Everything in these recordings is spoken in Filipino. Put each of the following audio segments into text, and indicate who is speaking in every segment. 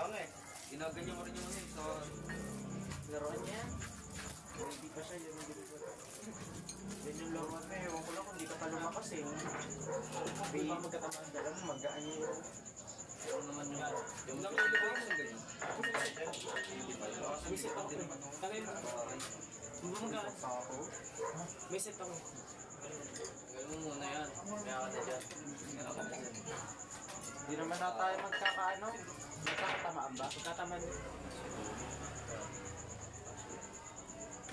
Speaker 1: ano eh. Ginaganyan mo rin yung ano eh. Sa laruan niya yan. Hindi pa siya yun. Yan yung laruan mo eh. Ewan ko lang kung di ka pa lumakas eh. Hindi pa magkatamaan dala mo. Magaan yung... Ano naman yung... Yung nakulo ko yung ganyan. May set ako eh. Tagay mo. Hindi mo magaan. May set ako. Gawin mo muna yan. Kaya ka na dyan. Hindi naman na tayo magkakaano. Magkakatamaan ba? Magkatamaan.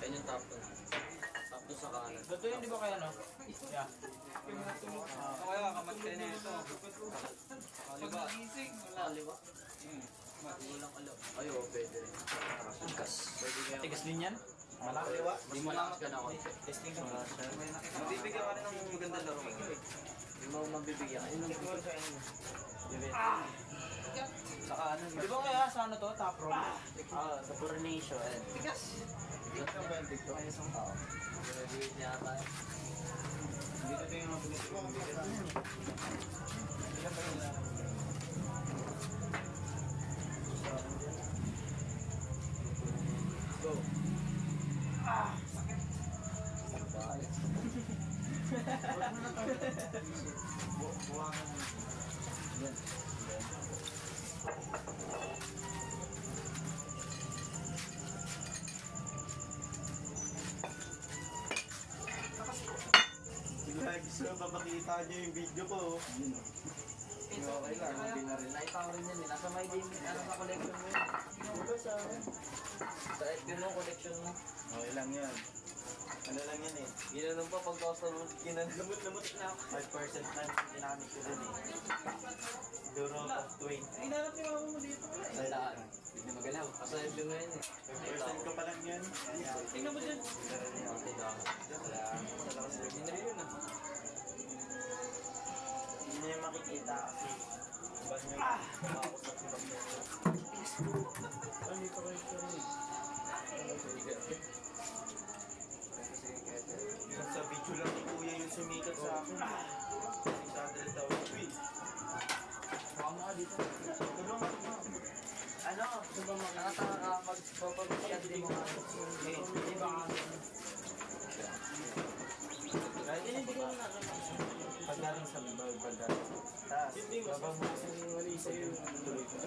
Speaker 1: Yan yung top 2. Top 2 sa kanan. Ito yun, di ba kaya no? Yeah. Kaya kamatay na ito. Kaliwa. Kaliwa? Walang alo. Ayo, pwede rin. Tigas. Tigas din yan? Kaliwa? Hindi mo lakas ka na ako. Testing ka mo. Mabibigyan ka rin ng magandang laro. Hindi mo mabibigyan. Saka ano? Di ba kaya sa ano to? Top room? Sa coronation. Tigas. Ito ba yung dito? Ay, isang tao. Graduate niya tayo. Dito din yung mabilis ko. Ilan pa yung go. Sakit. Sakit. Huwag mo na tayo. Buwangan mo. Yan. Gusto ko papakita nyo yung video ko. Okay lang, hindi na rin. Nakita ko rin yan eh. Nasa my game, ano sa collection mo yun? Diba sa FB mo, collection mo? Okay lang yan. Ano lang yan eh. Ginanong pa pag ako sa lamot na ako. 5% na ginamit ko dun eh. Duro of 20. Ay, nanap yung ako mo dito. Sa daan. Hindi magalaw. Kasi FB mo yan eh. 5% ko pa lang yan. Tingnan mo dyan. Hindi na rin yun ah. Hindi niya yung makikita kasi ba niya makakusap sa bagay. Ano ito kayo ito rin? Sa video lang ni Kuya yung sumikat sa akin. 600,000 Baka mo ka dito. Tulungan mo. Ano? Nakataka ka magpapag-shot din mo ka. Hindi ba ka? Kahit hindi ko na pagdating sa bawal pagdating. Tapos, babang mo kasi wali sa'yo tuloy ko.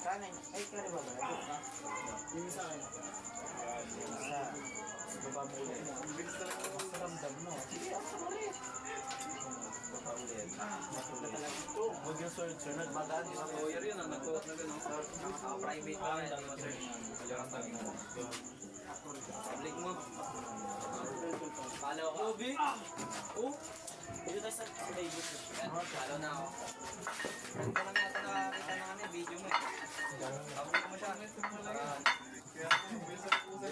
Speaker 1: Kanan, ay kare ba ba? Yung sa akin. Isa. Baba mo ulit. Ang bilis na lang ako sa ramdam mo. Sige, ako sa ulit. Baba ulit. Matulad talaga ito. Huwag yung search. Nagbagaan din ako. Lawyer yun ah. Nag-private pa rin. Public mo. Follow ko. Obi? Oh? Dito tayo sa Vegas. Follow na ako. Friend ko lang yata nakakita ng ano video mo eh. Follow mo siya. Kaya ako, bisa ko sa